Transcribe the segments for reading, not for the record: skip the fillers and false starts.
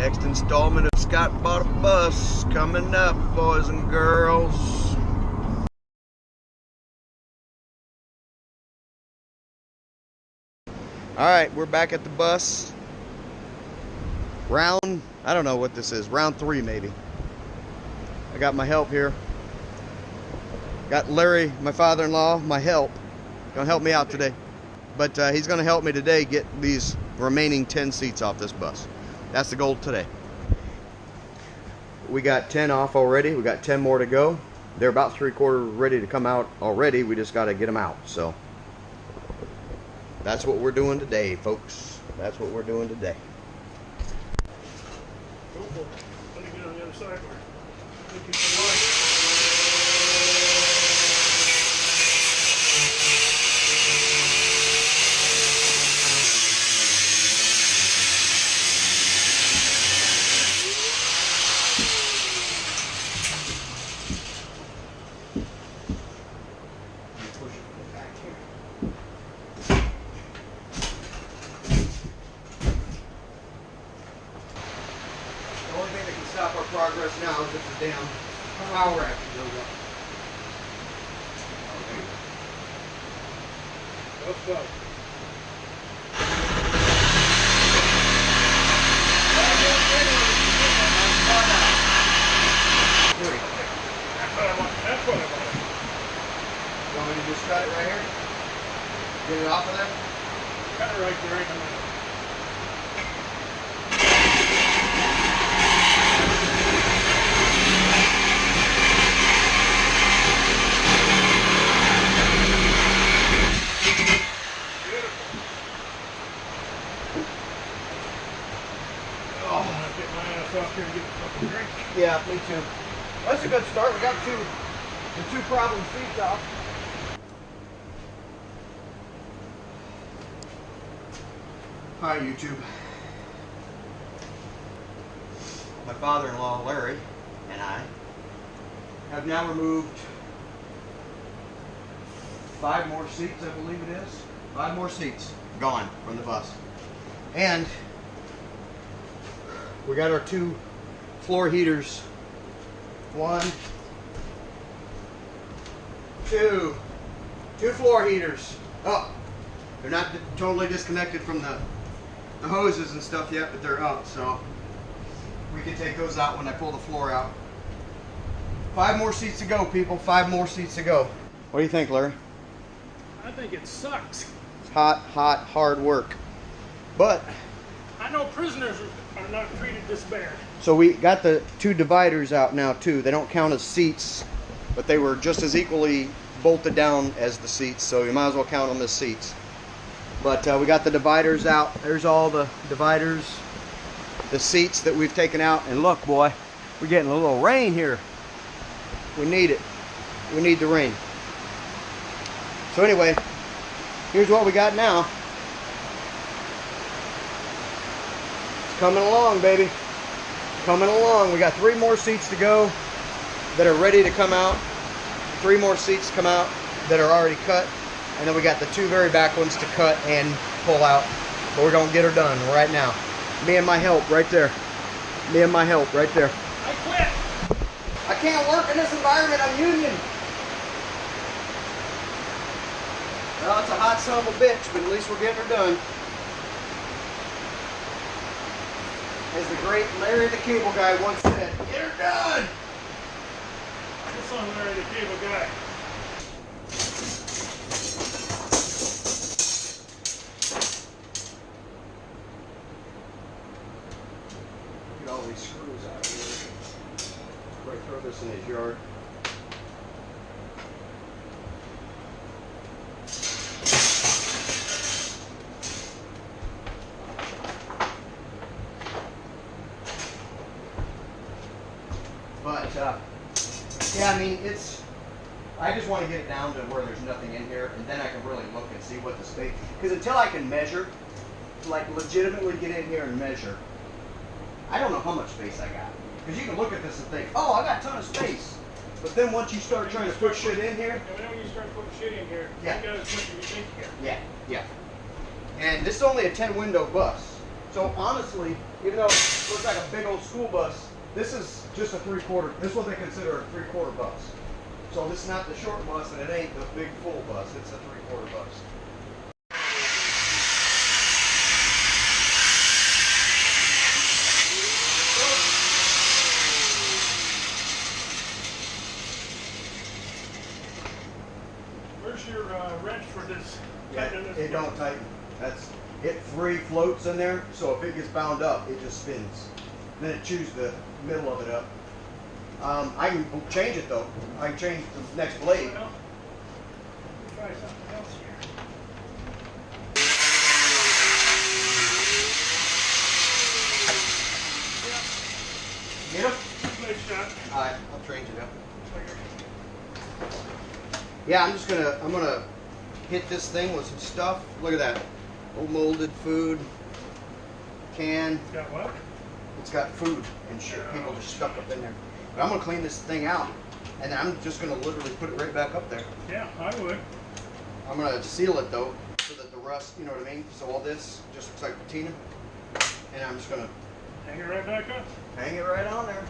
Next installment of Scott Bought a Bus coming up, boys and girls. Alright, we're back at the bus. Round, I don't know what this is, round 3 maybe. I got my help here. Got Larry, my father-in-law, my help. Gonna help me out today. But he's gonna help me today get these remaining 10 seats off this bus. That's the goal today. We got 10 off already. We got 10 more to go. They're about 3/4 ready to come out already. We just got to get them out. So that's what we're doing today, folks. That's what we're doing today. Go for it. Let me get on the other side where you can Stop our progress now is if the damn power actually goes up. Okay. Let's go. That's what I want. That's what I want. You want me to just cut it right here? Get it off of there? Cut it right there in the middle. Yeah, me too. That's a good start. We got the two problem seats off. Hi, YouTube. My father-in-law, Larry, and I have now removed 5 more seats, I believe it is. 5 more seats gone from the bus. And we got our 2 floor heaters. 1, 2. 2 floor heaters. Up. They're not totally disconnected from the hoses and stuff yet, but they're up, so we can take those out when I pull the floor out. 5 more seats to go, people. 5 more seats to go. What do you think, Larry? I think it sucks. It's hot, hard work. But I know prisoners are not treated this bad. so we got the 2 dividers out now too. They don't count as seats, but they were just as equally bolted down as the seats, so you might as well count them as seats. But we got the dividers out. There's all the dividers, the seats that we've taken out. And look, boy, we're getting a little rain here. We need it. We need the rain. So anyway, here's what we got now. It's coming along, baby. Coming along. We got 3 more seats to go that are ready to come out. 3 more seats come out that are already cut. And then we got the 2 very back ones to cut and pull out. But we're going to get her done right now. Me and my help right there. Me and my help right there. I quit. I can't work in this environment. I'm union. Well, it's a hot son of a bitch, but at least we're getting her done. As the great Larry the Cable Guy once said, get her done! This on Larry the Cable Guy. Get all these screws out of here. Probably throw this in his yard. But, yeah, I mean, I just want to get it down to where there's nothing in here, and then I can really look and see what the space, because until I can measure, like legitimately get in here and measure, I don't know how much space I got. Because you can look at this and think, oh, I got a ton of space. But then once you start trying to put shit in here. And then when you start putting shit in here, Yeah. you got as much as you think you can. Yeah, yeah. And this is only a 10 window bus. So honestly, even though it looks like a big old school bus, this is just a 3/4. This is what they consider a 3/4 bus. So this is not the short bus, and it ain't the big full bus. It's a 3/4 bus. Where's your wrench for this? Yeah, it don't tighten. It free floats in there, so if it gets bound up, it just spins. Then it chews the middle of it up. I can change it though. I can change the next blade. Well, try something else here. Get him? Nice shot. Alright, I'll train you now. Yeah, I'm gonna hit this thing with some stuff. Look at that. Old molded food can. It's got what? It's got food and shit. People just stuck up in there. But I'm gonna clean this thing out, and then I'm just gonna literally put it right back up there. Yeah, I would. I'm gonna seal it though, so that the rust, you know what I mean? So all this just looks like patina, and I'm just gonna Hang it right back up. hang it right on there.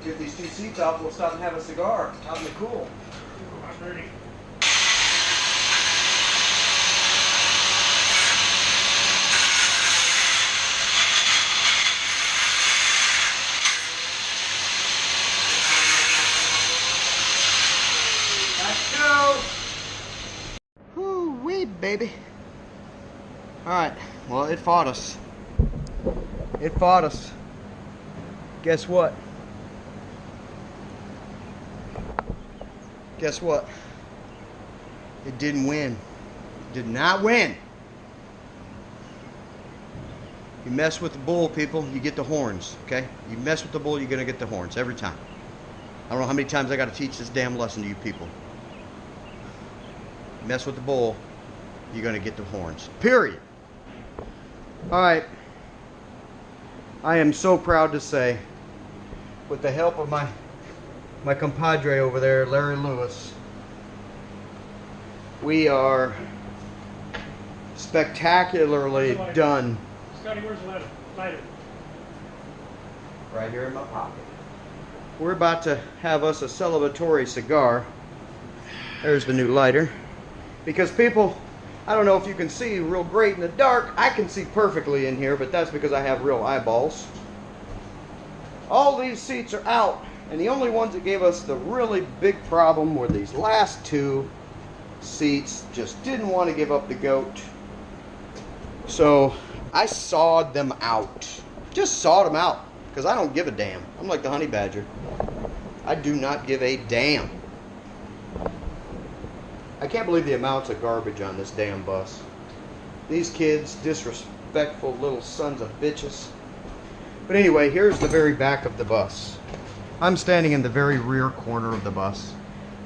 Get these two seats out, we'll stop and have a cigar out in the cool. Ooh, I'm ready. Let's go! Whoo-wee, baby. Alright, well, it fought us. It fought us. Guess what? Guess what? It didn't win. It did not win. You mess with the bull, people, you get the horns, okay? You mess with the bull, you're gonna get the horns every time. I don't know how many times I gotta teach this damn lesson to you people. You mess with the bull, you're gonna get the horns. Period. Alright. I am so proud to say, with the help of my compadre over there, Larry Lewis, we are spectacularly done. Scotty, where's the lighter? Right here in my pocket. We're about to have us a celebratory cigar. There's the new lighter. Because people, I don't know if you can see real great in the dark. I can see perfectly in here, but that's because I have real eyeballs. All these seats are out. And the only ones that gave us the really big problem were these last two seats. Just didn't want to give up the goat. So I sawed them out. Just sawed them out. Because I don't give a damn. I'm like the honey badger. I do not give a damn. I can't believe the amounts of garbage on this damn bus. These kids, disrespectful little sons of bitches. But anyway, here's the very back of the bus. I'm standing in the very rear corner of the bus.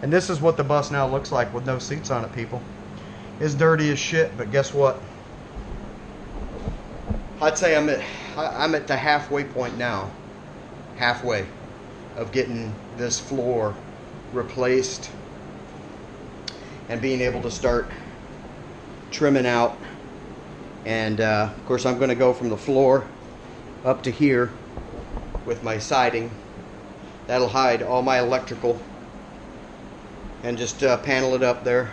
And this is what the bus now looks like with no seats on it, people. It's dirty as shit, but guess what? I'd say I'm at the halfway point now. Halfway of getting this floor replaced and being able to start trimming out. And of course I'm going to go from the floor up to here with my siding. That'll hide all my electrical and just panel it up there.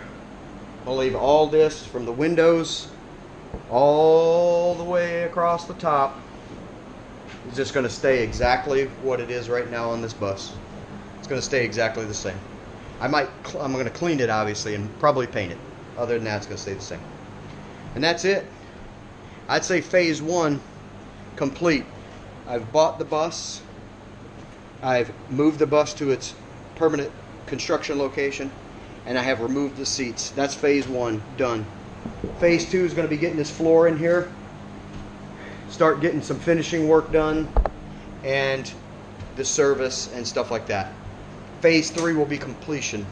I'll leave all this from the windows all the way across the top. It's just going to stay exactly what it is right now on this bus. It's going to stay exactly the same. I'm going to clean it obviously and probably paint it. Other than that, it's going to stay the same. And that's it. I'd say phase one complete. I've bought the bus. I've moved the bus to its permanent construction location, and I have removed the seats. That's phase one done. Phase two is going to be getting this floor in here, start getting some finishing work done, and the service and stuff like that. Phase three will be completion.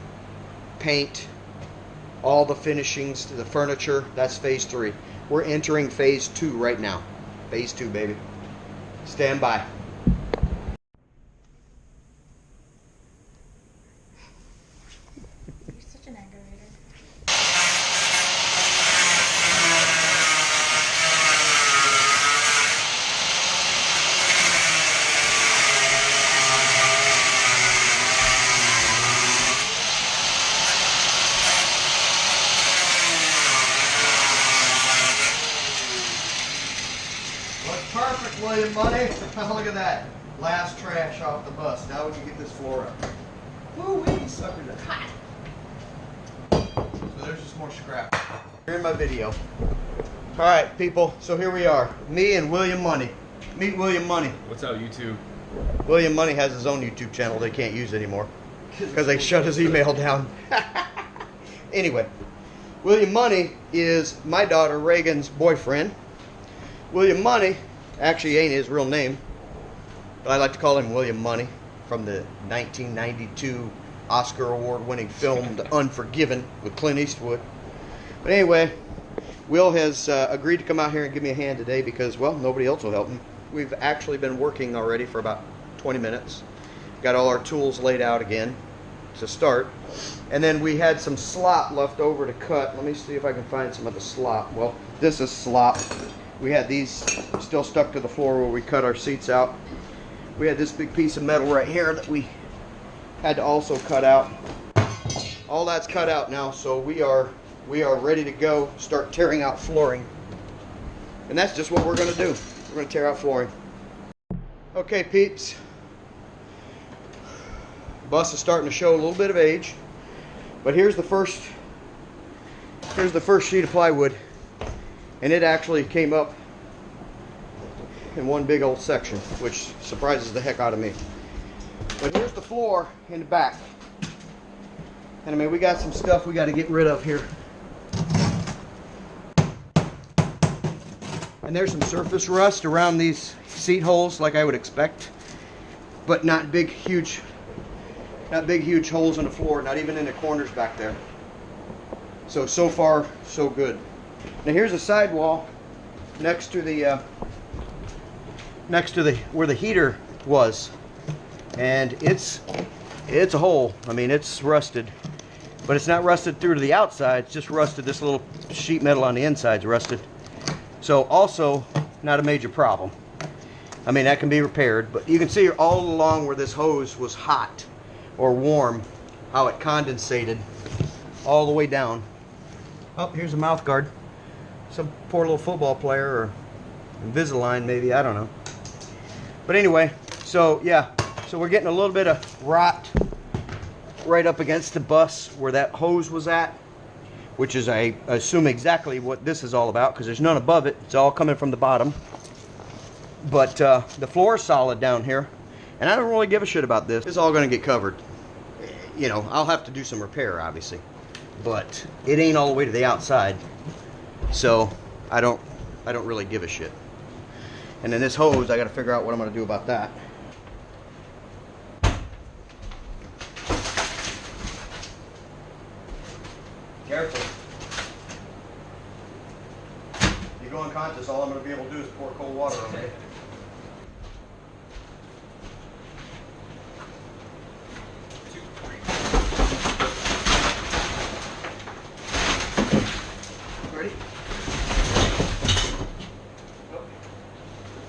Paint, all the finishings to the furniture. That's phase three. We're entering phase two right now. Phase two, baby. Stand by. You're such an aggravator. William Money. Look at that. Last trash off the bus. Now we can get this floor up. Woo-wee, suckers are hot. So there's just more scrap. Here in my video. Alright, people. So here we are. Me and William Money. Meet William Money. What's up, YouTube? William Money has his own YouTube channel they can't use anymore. Because they shut his email down. Anyway. William Money is my daughter Reagan's boyfriend. William Money actually ain't his real name, but I like to call him William Money, from the 1992 Oscar award-winning film The Unforgiven with Clint Eastwood. But anyway, Will has agreed to come out here and give me a hand today because, well, nobody else will help him. We've actually been working already for about 20 minutes. Got all our tools laid out again to start. And then we had some slop left over to cut. Let me see if I can find some of the slop. Well, this is slop. We had these still stuck to the floor where we cut our seats out. We had this big piece of metal right here that we had to also cut out. All that's cut out now, so we are ready to go start tearing out flooring. And that's just what we're going to do. We're going to tear out flooring. Okay, peeps. Bus is starting to show a little bit of age, but here's the first sheet of plywood, and it actually came up in one big old section, which surprises the heck out of me. But here's the floor in the back, and I mean, we got some stuff we got to get rid of here. And there's some surface rust around these seat holes, like I would expect, but not big huge holes in the floor, not even in the corners back there. So far so good. Now here's a sidewall next to the where the heater was, and it's a hole. I mean, it's rusted, but it's not rusted through to the outside. It's just rusted. This little sheet metal on the inside's rusted. So also not a major problem. I mean, that can be repaired, but you can see all along where this hose was hot or warm, how it condensated all the way down. Oh, here's a mouth guard. Some poor little football player, or Invisalign maybe, I don't know. But anyway, so yeah, so we're getting a little bit of rot right up against the bus where that hose was at, which is, I assume, exactly what this is all about, because there's none above it. It's all coming from the bottom. But the floor is solid down here, and I don't really give a shit about this. It's all going to get covered. You know, I'll have to do some repair, obviously, but it ain't all the way to the outside, so I don't really give a shit. And then this hose, I got to figure out what I'm going to do about that. Careful. If you go unconscious, all I'm going to be able to do is pour cold water on it. Ready?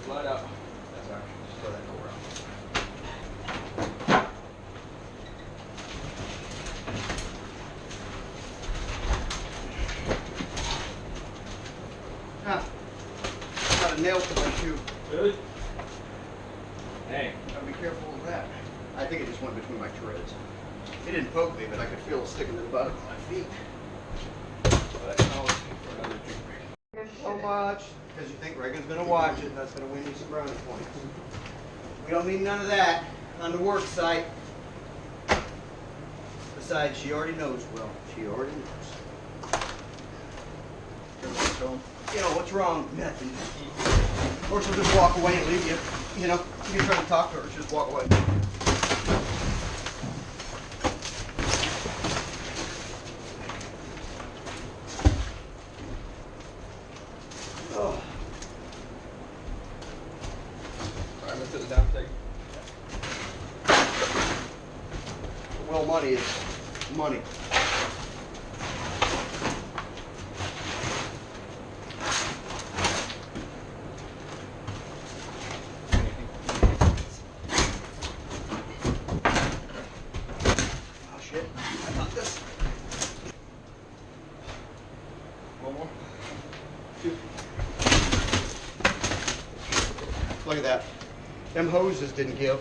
Light up. That's all right. Just throw that door out. Ah, got a nail to my shoe. Really? Dang. Gotta be careful with that. I think it just went between my treads. It didn't poke me, but I could feel it sticking to the bottom of my feet. Well, that can always be for another toothpick. So much, because you think Reagan's gonna watch it, and that's gonna win you some brownie points. We don't need none of that on the work site. Besides, she already knows, Will. She already knows. So, you know, what's wrong? Nothing. Or she'll just walk away and leave you. You know, you can try to talk to her, she'll just walk away. Oh. Alright, let's put it down, take. Well, money is money. Oh shit, I got this. One more. Two. Look at that. Them hoses didn't give,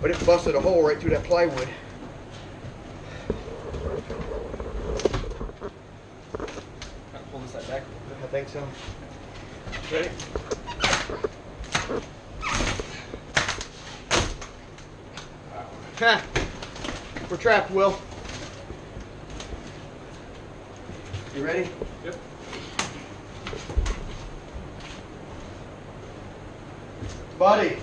but it busted a hole right through that plywood. Gotta pull this side back. I think so. Ready? Ha! We're trapped, Will. You ready? Yep. Buddy.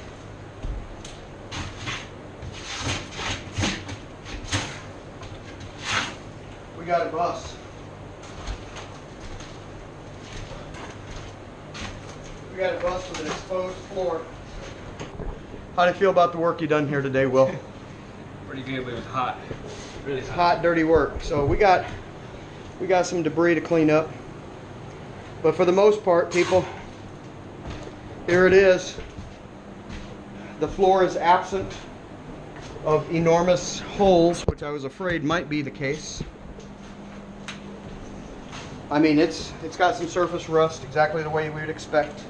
We got a bus. We got a bus with an exposed floor. How do you feel about the work you done here today, Will? Pretty good, but it was hot. Really It's hot, dirty work. So we got some debris to clean up. But for the most part, people, here it is. The floor is absent of enormous holes, which I was afraid might be the case. I mean, it's got some surface rust, exactly the way we would expect.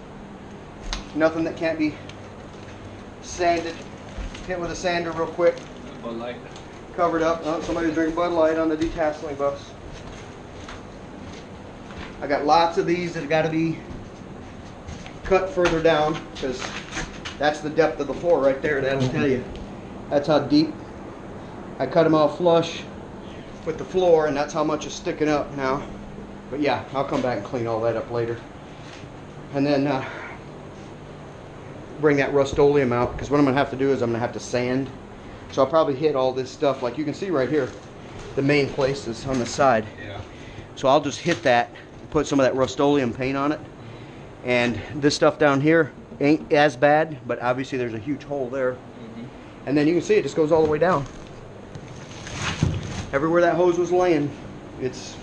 Nothing that can't be sanded, hit with a sander real quick. Bud Light. Covered up. Oh, somebody's drinking Bud Light on the detasseling bus. I got lots of these that got to be cut further down because that's the depth of the floor right there. That'll tell you. That's how deep. I cut them all flush with the floor, and that's how much is sticking up now. But yeah, I'll come back and clean all that up later. And then bring that Rust-Oleum out, because what I'm going to have to do is I'm going to have to sand. So I'll probably hit all this stuff, like you can see right here, the main places on the side. Yeah. So I'll just hit that, put some of that Rust-Oleum paint on it. And this stuff down here ain't as bad, but obviously there's a huge hole there. And then you can see it just goes all the way down. Everywhere that hose was laying, it's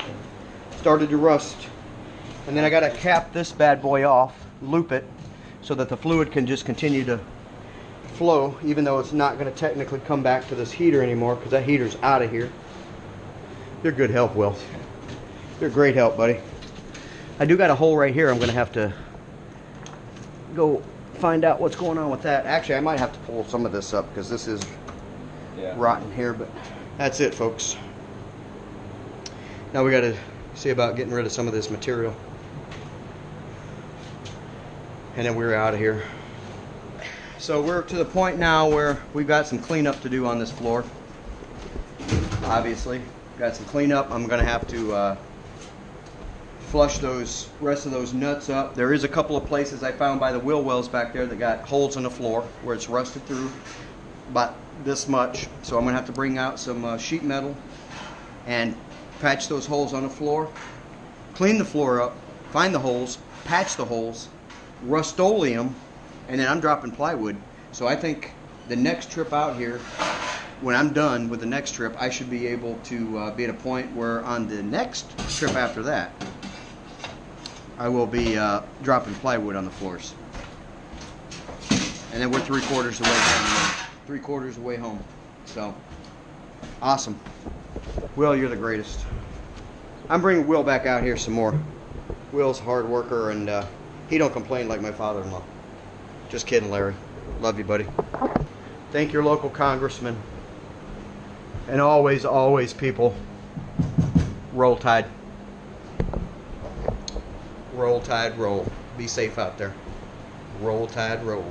started to rust. And then I got to cap this bad boy off, loop it, so that the fluid can just continue to flow, even though it's not going to technically come back to this heater anymore, because that heater's out of here. You're good help, Will. You're great help, buddy. I do got a hole right here. I'm going to have to go find out what's going on with that. Actually, I might have to pull some of this up because this is rotten here, but that's it, folks. Now we got to see about getting rid of some of this material. And then we're out of here. So we're to the point now where we've got some cleanup to do on this floor. Obviously, got some cleanup. I'm going to have to flush those rest of those nuts up. There is a couple of places I found by the wheel wells back there that got holes in the floor where it's rusted through about this much. So I'm going to have to bring out some sheet metal and patch those holes on the floor, clean the floor up, find the holes, patch the holes, Rust-Oleum, and then I'm dropping plywood. So I think the next trip out here, when I'm done with the next trip, I should be able to be at a point where on the next trip after that, I will be dropping plywood on the floors. And then we're 3/4 away home. 3/4 away home. So, awesome. Will, you're the greatest. I'm bringing Will back out here some more. Will's a hard worker, and he don't complain like my father-in-law. Just kidding, Larry. Love you, buddy. Thank your local congressman. And always, always, people, roll Tide. Roll Tide, roll. Be safe out there. Roll Tide, roll.